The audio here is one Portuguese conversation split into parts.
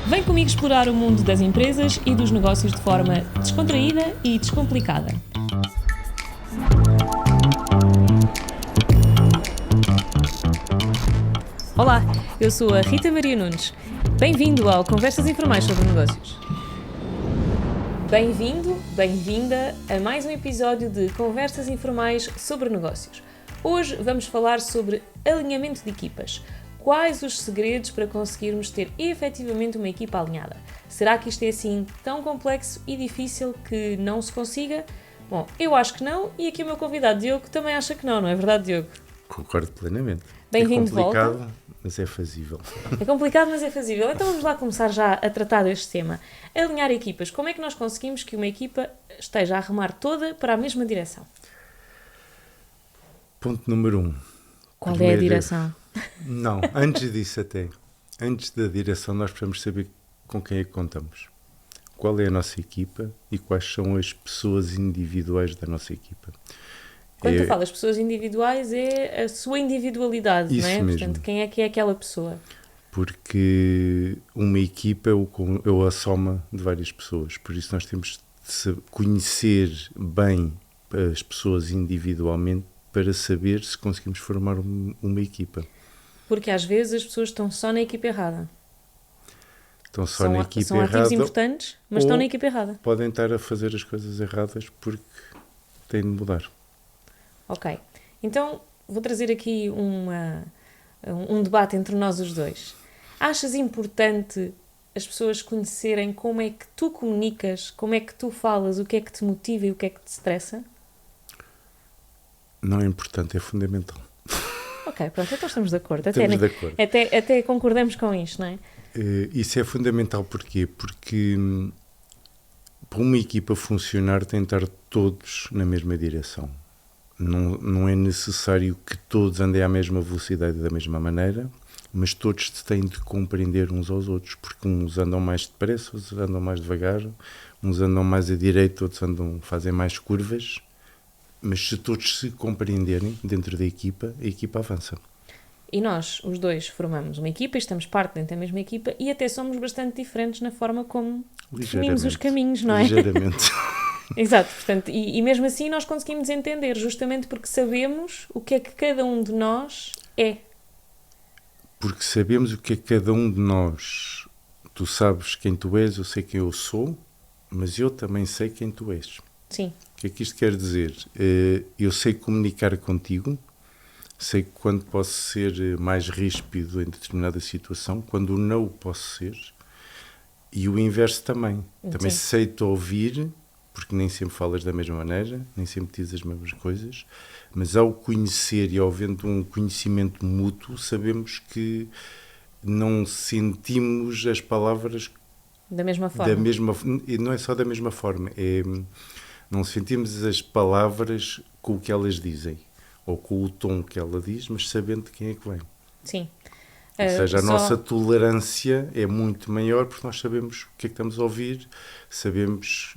Vem comigo explorar o mundo das empresas e dos negócios de forma descontraída e descomplicada. Olá, eu sou a Rita Maria Nunes. Bem-vindo ao Conversas Informais sobre Negócios. Bem-vindo, bem-vinda a mais um episódio de Conversas Informais sobre Negócios. Hoje vamos falar sobre alinhamento de equipas. Quais os segredos para conseguirmos ter efetivamente uma equipa alinhada? Será que isto é assim tão complexo e difícil que não se consiga? Bom, eu acho que não e aqui o meu convidado Diogo também acha que não é verdade, Diogo? Concordo plenamente. Bem-vindo de volta. É complicado, mas é fazível. É complicado, mas é fazível. Então vamos lá começar já a tratar deste tema. Alinhar equipas. Como é que nós conseguimos que uma equipa esteja a remar toda para a mesma direção? Ponto número 1. Qual é a direção? Não, antes disso até. Antes da direção nós precisamos saber com quem é que contamos. Qual é a nossa equipa e quais são as pessoas individuais da nossa equipa. Quando tu falas pessoas individuais é a sua individualidade, isso não é? Mesmo. Portanto, quem é que é aquela pessoa? Porque uma equipa é a soma de várias pessoas. Por isso nós temos de conhecer bem as pessoas individualmente para saber se conseguimos formar uma equipa. Porque às vezes as pessoas estão só na equipa errada. Estão só na equipa são errada. São ativos importantes, mas estão na equipa errada. Podem estar a fazer as coisas erradas porque têm de mudar. Ok. Então, vou trazer aqui um debate entre nós os dois. Achas importante as pessoas conhecerem como é que tu comunicas, como é que tu falas, o que é que te motiva e o que é que te estressa? Não é importante, é fundamental. Ok, pronto, então estamos de acordo. Estamos de acordo. Até concordamos com isto, não é? Isso é fundamental porquê? Porque para uma equipa funcionar tem de estar todos na mesma direção. Não é necessário que todos andem à mesma velocidade e da mesma maneira, mas todos têm de compreender uns aos outros, porque uns andam mais depressa, outros andam mais devagar, uns andam mais à direita, outros fazem mais curvas. Mas se todos se compreenderem dentro da equipa, a equipa avança. E nós, os dois, formamos uma equipa e estamos parte dentro da mesma equipa e até somos bastante diferentes na forma como definimos os caminhos, não é? Ligeiramente. Exato, portanto, e mesmo assim nós conseguimos entender, justamente porque sabemos o que é que cada um de nós é. Porque sabemos o que é que cada um de nós. Tu sabes quem tu és, eu sei quem eu sou, mas eu também sei quem tu és. Sim. O que é que isto quer dizer? Eu sei comunicar contigo, sei quando posso ser mais ríspido em determinada situação, quando não o posso ser, e o inverso também. Também sei-te ouvir, porque nem sempre falas da mesma maneira, nem sempre dizes as mesmas coisas, mas ao conhecer e ao havendo um conhecimento mútuo, sabemos que não sentimos as palavras da mesma forma. E não é só da mesma forma, não sentimos as palavras com o que elas dizem, ou com o tom que ela diz, mas sabendo de quem é que vem. Sim. Ou seja, a nossa tolerância é muito maior porque nós sabemos o que é que estamos a ouvir,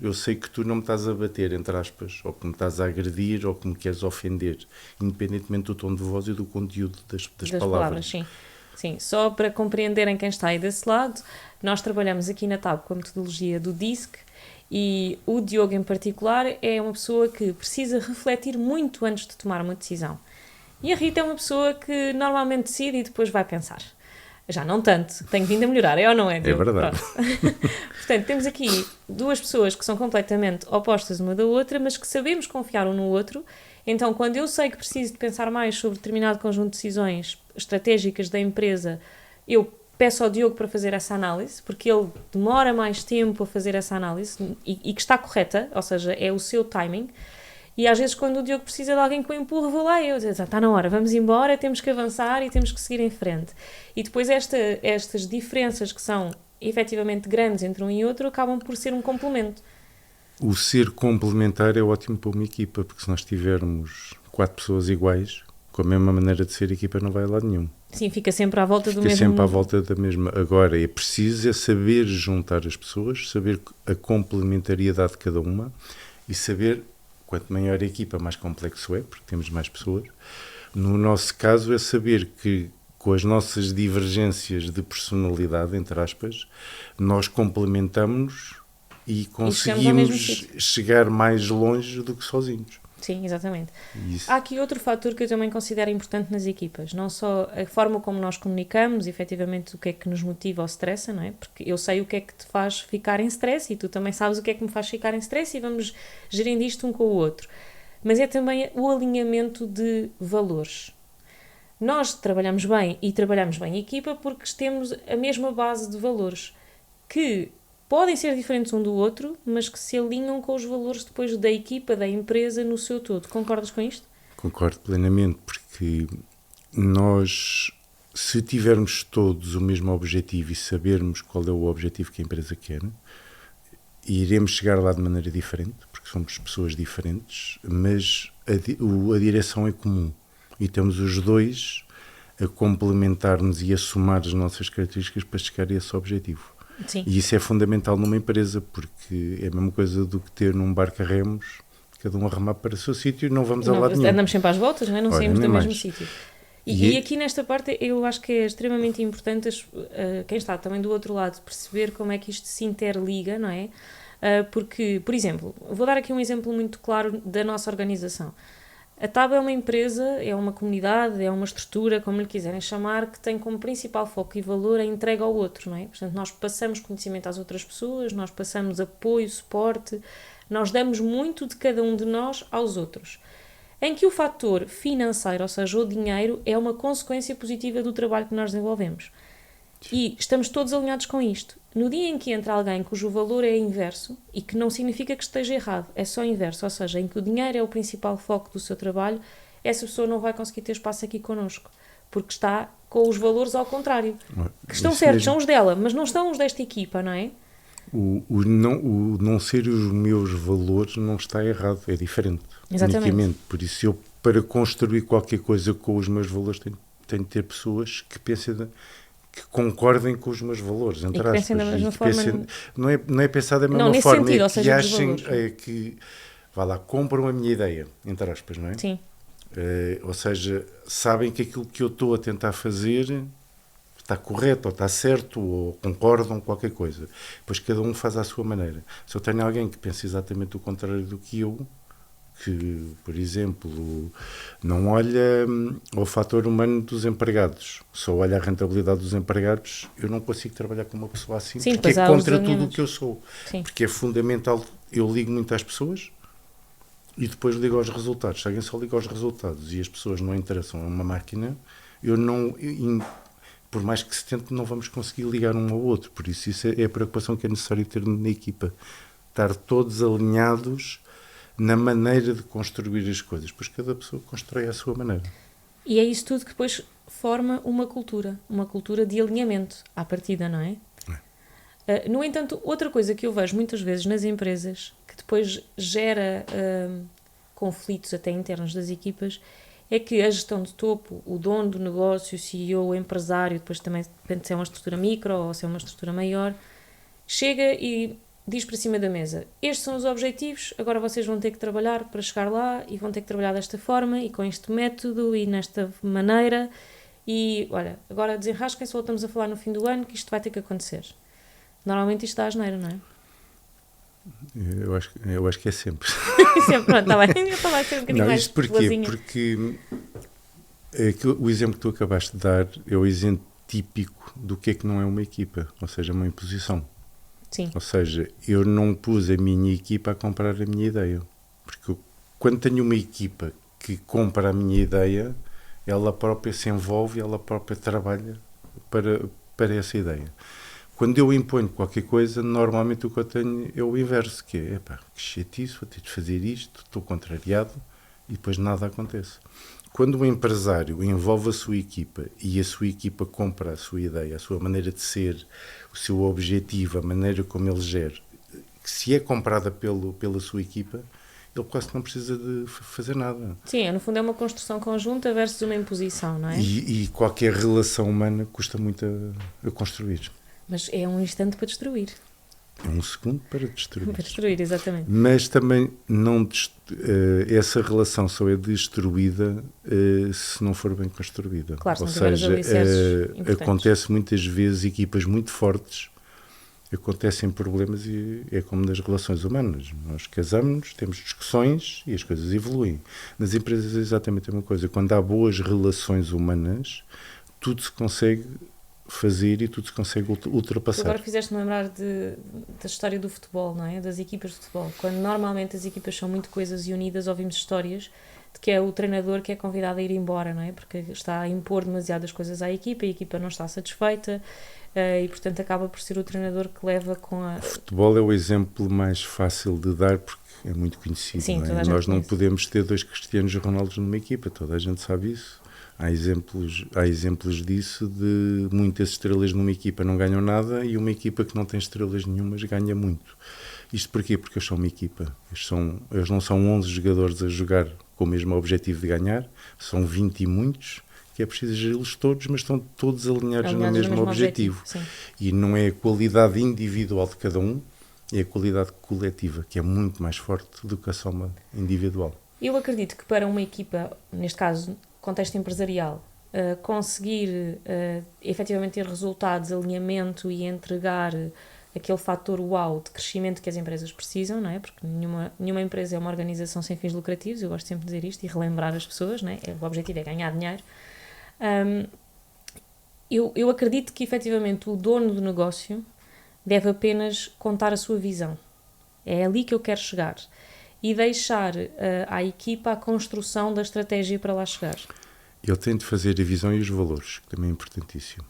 eu sei que tu não me estás a bater, entre aspas, ou que me estás a agredir, ou que me queres ofender, independentemente do tom de voz e do conteúdo das palavras. Sim. Sim, só para compreenderem quem está aí desse lado, nós trabalhamos aqui na TAB com a metodologia do DISC, e o Diogo em particular é uma pessoa que precisa refletir muito antes de tomar uma decisão. E a Rita é uma pessoa que normalmente decide e depois vai pensar. Já não tanto, tenho vindo a melhorar, é ou não é, Diogo? É verdade. Portanto, temos aqui duas pessoas que são completamente opostas uma da outra, mas que sabemos confiar um no outro. Então, quando eu sei que preciso de pensar mais sobre determinado conjunto de decisões estratégicas da empresa, eu peço ao Diogo para fazer essa análise, porque ele demora mais tempo a fazer essa análise e que está correta, ou seja, é o seu timing. E às vezes quando o Diogo precisa de alguém que o empurre, vou lá e eu digo, está na hora, vamos embora, temos que avançar e temos que seguir em frente. E depois estas diferenças que são efetivamente grandes entre um e outro acabam por ser um complemento. O ser complementar é ótimo para uma equipa, porque se nós tivermos 4 pessoas iguais, com a mesma maneira de ser, a equipa não vai a lado nenhum. Sim, fica sempre à volta do mesmo... Fica sempre à volta da mesma... Agora, é preciso saber juntar as pessoas, saber a complementariedade de cada uma e saber, quanto maior a equipa, mais complexo é, porque temos mais pessoas. No nosso caso, é saber que com as nossas divergências de personalidade, entre aspas, nós complementamos e conseguimos chegar mais longe do que sozinhos. Sim, exatamente. Isso. Há aqui outro fator que eu também considero importante nas equipas, não só a forma como nós comunicamos, efetivamente o que é que nos motiva ou estressa, não é? Porque eu sei o que é que te faz ficar em stress e tu também sabes o que é que me faz ficar em stress e vamos gerindo isto um com o outro. Mas é também o alinhamento de valores. Nós trabalhamos bem e trabalhamos bem em equipa porque temos a mesma base de valores que podem ser diferentes um do outro, mas que se alinham com os valores depois da equipa, da empresa no seu todo. Concordas com isto? Concordo plenamente, porque nós, se tivermos todos o mesmo objetivo e sabermos qual é o objetivo que a empresa quer, iremos chegar lá de maneira diferente, porque somos pessoas diferentes, mas a direção é comum. E estamos os dois a complementar-nos e a somar as nossas características para chegar a esse objetivo. Sim. E isso é fundamental numa empresa, porque é a mesma coisa do que ter num barco a remos, cada um a remar para o seu sítio e não vamos ao lado nenhum. Andamos sempre às voltas, não é? Não Olha, saímos do mesmo mais. sítio. E aqui nesta parte eu acho que é extremamente importante quem está também do outro lado perceber como é que isto se interliga, não é? Porque, por exemplo, vou dar aqui um exemplo muito claro da nossa organização. A TAB é uma empresa, é uma comunidade, é uma estrutura, como lhe quiserem chamar, que tem como principal foco e valor a entrega ao outro, não é? Portanto, nós passamos conhecimento às outras pessoas, nós passamos apoio, suporte, nós damos muito de cada um de nós aos outros. Em que o fator financeiro, ou seja, o dinheiro, é uma consequência positiva do trabalho que nós desenvolvemos. E estamos todos alinhados com isto. No dia em que entra alguém cujo valor é inverso, e que não significa que esteja errado, é só inverso, ou seja, em que o dinheiro é o principal foco do seu trabalho, essa pessoa não vai conseguir ter espaço aqui connosco, porque está com os valores ao contrário. Que estão certos, são os dela, mas não estão os desta equipa, não é? O não ser os meus valores não está errado, é diferente. Exatamente. Unicamente. Por isso, eu, para construir qualquer coisa com os meus valores, tenho de ter pessoas que pensem, que concordem com os meus valores, entre aspas. Pensem da mesma forma. Não é pensar da mesma nesse forma, sentido, ou é que seja, achem que, vá lá, compram a minha ideia, entre aspas, não é? Sim. Ou seja, sabem que aquilo que eu estou a tentar fazer está correto, ou está certo, ou concordam com qualquer coisa. Depois cada um faz à sua maneira. Se eu tenho alguém que pensa exatamente o contrário do que eu, que, por exemplo, não olha ao fator humano dos empregados, só olha a rentabilidade dos empregados, eu não consigo trabalhar com uma pessoa assim, Sim, porque é contra tudo o que eu sou. Sim. Porque é fundamental, eu ligo muito às pessoas e depois ligo aos resultados. Se alguém só liga aos resultados e as pessoas não interessam a uma máquina, por mais que se tente, não vamos conseguir ligar um ao outro. Por isso é a preocupação que é necessário ter na equipa. Estar todos alinhados na maneira de construir as coisas. Pois cada pessoa constrói à sua maneira. E é isso tudo que depois forma uma cultura de alinhamento à partida, não é? No entanto, outra coisa que eu vejo muitas vezes nas empresas, que depois gera conflitos até internos das equipas, é que a gestão de topo, o dono do negócio, o CEO, o empresário, depois também depende se é uma estrutura micro ou se é uma estrutura maior, chega e diz para cima da mesa, estes são os objetivos, agora vocês vão ter que trabalhar para chegar lá e vão ter que trabalhar desta forma e com este método e nesta maneira e, olha, agora desenrasquem-se, voltamos a falar no fim do ano que isto vai ter que acontecer. Normalmente isto dá asneira, não é? Eu acho que é sempre. Sempre, pronto, está bem. Eu estava a ser um bocadinho mais boazinha. Porque o exemplo que tu acabaste de dar é o exemplo típico do que é que não é uma equipa, ou seja, uma imposição. Sim. Ou seja, eu não pus a minha equipa a comprar a minha ideia. Porque quando tenho uma equipa que compra a minha ideia, ela própria se envolve, ela própria trabalha para essa ideia. Quando eu imponho qualquer coisa, normalmente o que eu tenho é o inverso, que é, que chatice, vou ter de fazer isto, estou contrariado, e depois nada acontece. Quando o empresário envolve a sua equipa e a sua equipa compra a sua ideia, a sua maneira de ser, o seu objetivo, a maneira como ele gera, que se é comprada pela sua equipa, ele quase não precisa de fazer nada. Sim, no fundo é uma construção conjunta versus uma imposição, não é? E qualquer relação humana custa muito a construir. Mas é um instante para destruir. É um segundo para destruir. Para destruir, exatamente. Mas também essa relação só é destruída se não for bem construída. Claro, se Ou não tiver os seja, alicerces importantes. acontece muitas vezes equipas muito fortes, acontecem problemas e é como nas relações humanas. Nós casamos, temos discussões e as coisas evoluem. Nas empresas é exatamente a mesma coisa. Quando há boas relações humanas, tudo se consegue fazer e tudo se consegue ultrapassar. Tu agora fizeste-me lembrar da história do futebol, não é? Das equipas de futebol. Quando normalmente as equipas são muito coesas e unidas, ouvimos histórias de que é o treinador que é convidado a ir embora, não é? Porque está a impor demasiadas coisas à equipa e a equipa não está satisfeita e, portanto, acaba por ser o treinador que leva com a... O futebol é o exemplo mais fácil de dar porque é muito conhecido. Sim, não é? toda a gente Nós não conhece. podemos ter 2 Cristianos Ronaldos numa equipa, toda a gente sabe isso. Há exemplos disso de muitas estrelas numa equipa não ganham nada e uma equipa que não tem estrelas nenhumas ganha muito. Isto porquê? Porque eles são uma equipa. Eles não são 11 jogadores a jogar com o mesmo objetivo de ganhar, são 20 e muitos, que é preciso geri-los todos, mas estão todos alinhados no mesmo objetivo. E não é a qualidade individual de cada um, é a qualidade coletiva, que é muito mais forte do que a soma individual. Eu acredito que para uma equipa, neste caso, contexto empresarial, conseguir efetivamente ter resultados, alinhamento e entregar aquele fator wow de crescimento que as empresas precisam, não é? Porque nenhuma empresa é uma organização sem fins lucrativos, eu gosto sempre de dizer isto e relembrar as pessoas, não é? O objetivo é ganhar dinheiro. Eu acredito que efetivamente o dono do negócio deve apenas contar a sua visão. É ali que eu quero chegar. E deixar à equipa a construção da estratégia para lá chegar. Ele tem de fazer a visão e os valores, que também é importantíssimo.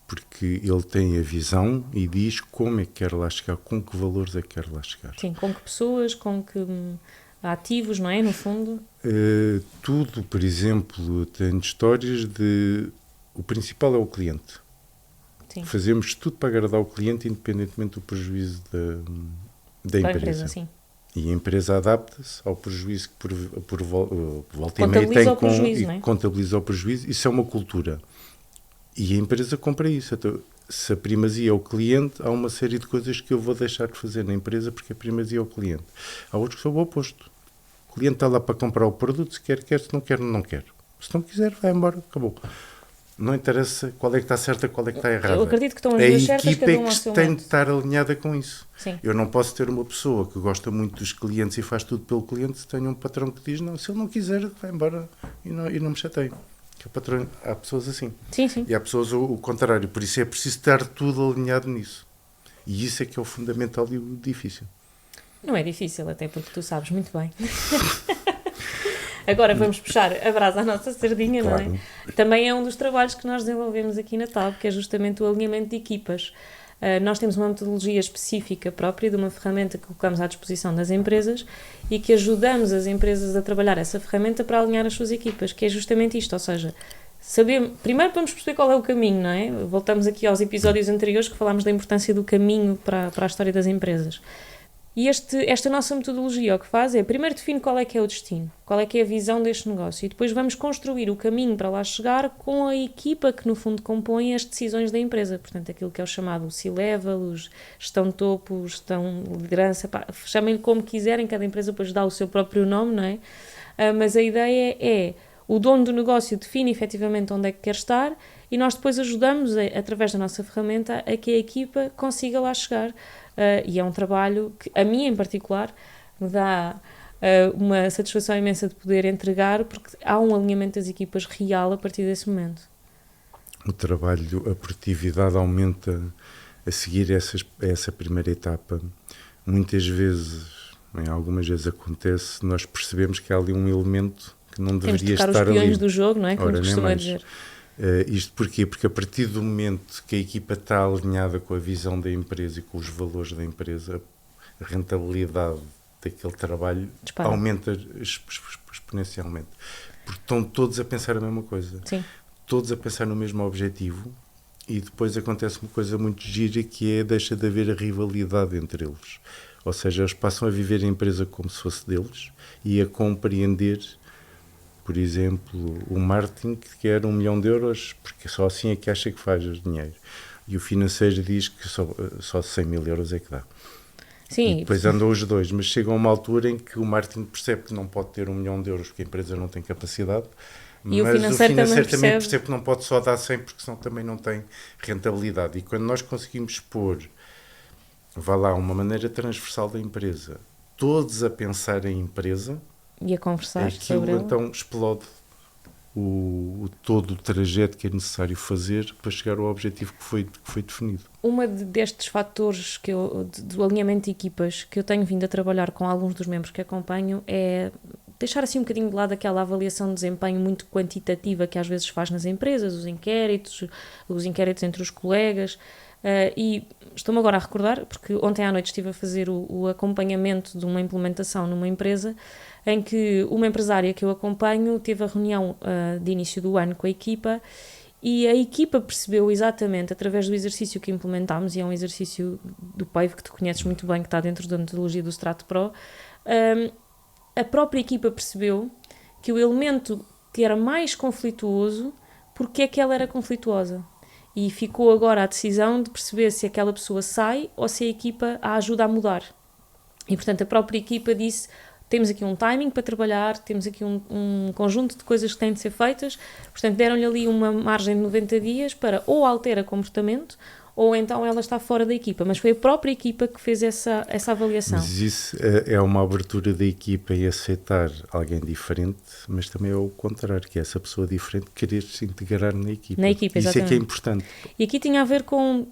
Porque ele tem a visão e diz como é que quer lá chegar, com que valores é que quer lá chegar. Sim, com que pessoas, com que ativos, não é? No fundo. Tudo, por exemplo, tem histórias de... O principal é o cliente. Sim. Fazemos tudo para agradar o cliente, independentemente do prejuízo da empresa. Sim. E a empresa adapta-se ao prejuízo que por volta e meia tem e contabiliza o prejuízo. Isso é uma cultura. E a empresa compra isso. Então, se a primazia é o cliente, há uma série de coisas que eu vou deixar de fazer na empresa porque a primazia é o cliente. Há outros que são o oposto. O cliente está lá para comprar o produto, se quer, se não quer, não quer. Se não quiser, vai embora, acabou. Não interessa qual é que está certa, qual é que está errada. Eu acredito que estão as duas certas, cada um ao seu tem momento. de estar alinhada com isso. Sim. Eu não posso ter uma pessoa que gosta muito dos clientes e faz tudo pelo cliente se tenho um patrão que diz, não, se ele não quiser, vai embora e não me chateio. O patrão, há pessoas assim. Sim, sim. E há pessoas o contrário. Por isso é preciso estar tudo alinhado nisso. E isso é que é o fundamental e o difícil. Não é difícil, até porque tu sabes muito bem. Agora vamos puxar a brasa à nossa sardinha, claro. Não é? Também é um dos trabalhos que nós desenvolvemos aqui na TAB, que é justamente o alinhamento de equipas. Nós temos uma metodologia específica própria de uma ferramenta que colocamos à disposição das empresas e que ajudamos as empresas a trabalhar essa ferramenta para alinhar as suas equipas, que é justamente isto, ou seja, primeiro vamos perceber qual é o caminho, não é? Voltamos aqui aos episódios anteriores que falámos da importância do caminho para a história das empresas. E esta nossa metodologia o que faz é, primeiro define qual é que é o destino, qual é que é a visão deste negócio e depois vamos construir o caminho para lá chegar com a equipa que no fundo compõe as decisões da empresa, portanto aquilo que é o chamado C-Level, gestão de topo, gestão de liderança, chamem-lhe como quiserem, cada empresa depois dá o seu próprio nome, não é? Mas a ideia é, o dono do negócio define efetivamente onde é que quer estar e nós depois ajudamos, através da nossa ferramenta, a que a equipa consiga lá chegar. E é um trabalho que, a mim em particular, me dá uma satisfação imensa de poder entregar, porque há um alinhamento das equipas real a partir desse momento. O trabalho, a produtividade aumenta a seguir essa primeira etapa. Muitas vezes, algumas vezes acontece, nós percebemos que há ali um elemento que não deveria estar ali. Temos de tocar os peões do jogo, não é? Como costuma dizer. Isto porquê? Porque a partir do momento que a equipa está alinhada com a visão da empresa e com os valores da empresa, a rentabilidade daquele trabalho aumenta exponencialmente. Porque estão todos a pensar a mesma coisa. Sim. Todos a pensar no mesmo objetivo e depois acontece uma coisa muito gira que é deixa de haver a rivalidade entre eles. Ou seja, eles passam a viver a empresa como se fosse deles e a compreender... Por exemplo, o marketing que quer 1 milhão de euros, porque só assim é que acha que faz dinheiro. E o financeiro diz que só 100 mil euros é que dá. Sim. E depois andam os dois, mas chega a uma altura em que o marketing percebe que não pode ter 1 milhão de euros porque a empresa não tem capacidade, E mas o financeiro também percebe que não pode só dar 100 porque senão também não tem rentabilidade. E quando nós conseguimos pôr, vá lá, uma maneira transversal da empresa, todos a pensar em empresa, e a conversar aquilo sobre ela. então explode todo o trajeto que é necessário fazer para chegar ao objetivo que foi definido. Destes fatores do alinhamento de equipas que eu tenho vindo a trabalhar com alguns dos membros que acompanho é deixar assim um bocadinho de lado aquela avaliação de desempenho muito quantitativa que às vezes faz nas empresas, os inquéritos entre os colegas, e estou-me agora a recordar, porque ontem à noite estive a fazer o acompanhamento de uma implementação numa empresa em que uma empresária que eu acompanho teve a reunião de início do ano com a equipa e a equipa percebeu exatamente, através do exercício que implementámos, e é um exercício do PAVE que tu conheces muito bem, que está dentro da metodologia do Strato Pro, a própria equipa percebeu que o elemento que era mais conflituoso, porque é que ela era conflituosa. E ficou agora a decisão de perceber se aquela pessoa sai ou se a equipa a ajuda a mudar. E, portanto, a própria equipa disse: temos aqui um timing para trabalhar, temos aqui um conjunto de coisas que têm de ser feitas, portanto deram-lhe ali uma margem de 90 dias para ou altera comportamento ou então ela está fora da equipa, mas foi a própria equipa que fez essa avaliação. Mas isso é uma abertura da equipa em aceitar alguém diferente, mas também é o contrário, que é essa pessoa diferente querer se integrar na equipa. Na equipa, exatamente. Isso é que é importante. E aqui tinha a ver com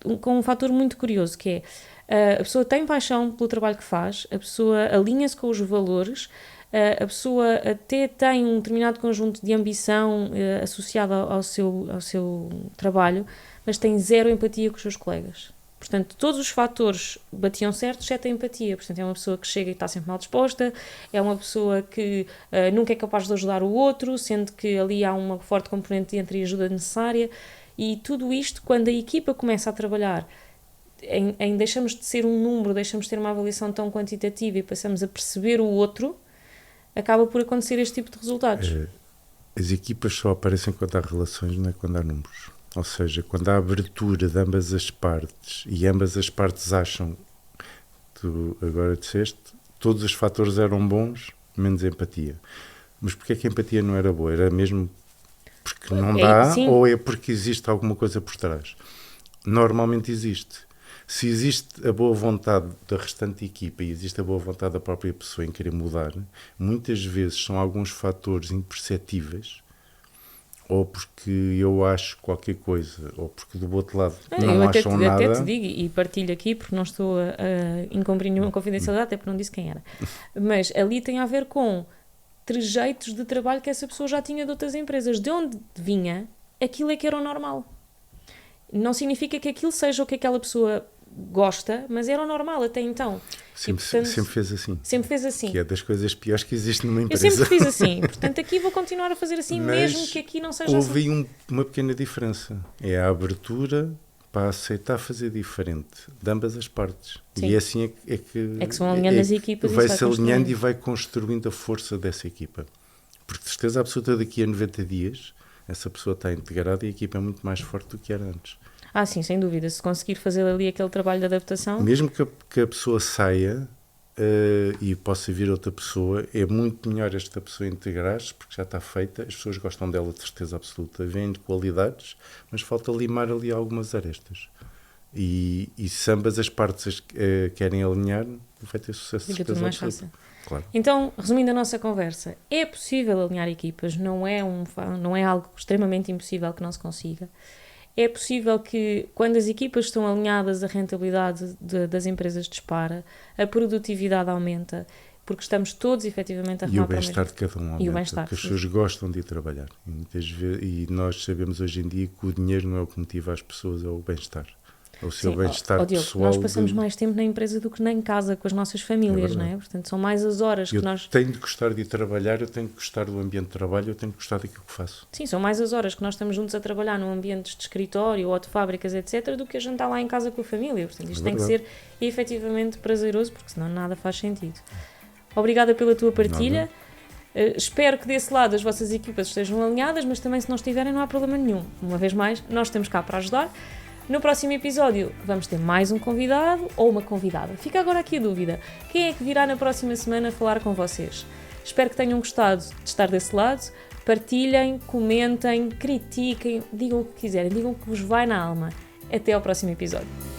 um fator muito curioso, que é a pessoa tem paixão pelo trabalho que faz, a pessoa alinha-se com os valores, a pessoa até tem um determinado conjunto de ambição associada ao seu trabalho, mas tem zero empatia com os seus colegas. Portanto, todos os fatores batiam certo, exceto a empatia. Portanto, é uma pessoa que chega e está sempre mal disposta, é uma pessoa que nunca é capaz de ajudar o outro, sendo que ali há uma forte componente entre a ajuda necessária. E tudo isto, quando a equipa começa a trabalhar em deixamos de ser um número, deixamos de ter uma avaliação tão quantitativa e passamos a perceber o outro, acaba por acontecer este tipo de resultados. As equipas só aparecem quando há relações, não é quando há números. Ou seja, quando há abertura de ambas as partes e ambas as partes acham, tu agora disseste, todos os fatores eram bons, menos empatia. Mas porquê é que a empatia não era boa? Era mesmo porque não dá ou é porque existe alguma coisa por trás? Normalmente existe. Se existe a boa vontade da restante equipa e existe a boa vontade da própria pessoa em querer mudar, muitas vezes são alguns fatores imperceptíveis, ou porque eu acho qualquer coisa, ou porque do outro lado não acham nada. Eu até te digo, e partilho aqui, porque não estou a incumprir nenhuma confidencialidade, até porque não disse quem era. Mas ali tem a ver com trejeitos de trabalho que essa pessoa já tinha de outras empresas. De onde vinha, aquilo é que era o normal. Não significa que aquilo seja o que aquela pessoa gosta, mas era o normal até então. Sempre fez assim. Sempre fez assim. Que é das coisas piores que existe numa empresa. Eu sempre fiz assim. Portanto, aqui vou continuar a fazer assim, mas mesmo que aqui não seja houve assim. Uma pequena diferença. É a abertura para aceitar fazer diferente de ambas as partes. Sim. E é assim é que se vão alinhando as equipas. Vai-se alinhando e vai construindo a força dessa equipa. Porque de certeza absoluta daqui a 90 dias essa pessoa está integrada e a equipa é muito mais forte do que era antes. Ah, sim, sem dúvida. Se conseguir fazer ali aquele trabalho de adaptação... Mesmo que a pessoa saia e possa vir outra pessoa, é muito melhor esta pessoa integrar-se, porque já está feita, as pessoas gostam dela de certeza absoluta, vêm de qualidades, mas falta limar ali algumas arestas. E se ambas as partes querem alinhar, vai ter sucesso. Fica tudo mais fácil. Claro. Então, resumindo a nossa conversa, é possível alinhar equipas, não é algo extremamente impossível que não se consiga. É possível que, quando as equipas estão alinhadas, a rentabilidade das empresas dispara, a produtividade aumenta, porque estamos todos efetivamente a remar para o mesmo. E o bem-estar de cada um aumenta, e o bem-estar, porque as pessoas gostam de ir trabalhar. E, muitas vezes, e nós sabemos hoje em dia que o dinheiro não é o que motiva as pessoas, é o bem-estar. O seu bem-estar pessoal. Nós passamos mais tempo na empresa do que em casa com as nossas famílias, não é? Portanto, são mais as horas que nós... Eu tenho de gostar de ir trabalhar, eu tenho de gostar do ambiente de trabalho, eu tenho de gostar daquilo que faço. Sim, são mais as horas que nós estamos juntos a trabalhar num ambiente de escritório ou de fábricas, etc., do que a jantar lá em casa com a família. Portanto, isto tem que ser efetivamente prazeroso, porque senão nada faz sentido. Obrigada pela tua partilha. Espero que desse lado as vossas equipas estejam alinhadas, mas também se não estiverem não há problema nenhum. Uma vez mais, nós estamos cá para ajudar. No próximo episódio vamos ter mais um convidado ou uma convidada. Fica agora aqui a dúvida. Quem é que virá na próxima semana falar com vocês? Espero que tenham gostado de estar desse lado. Partilhem, comentem, critiquem, digam o que quiserem, digam o que vos vai na alma. Até ao próximo episódio.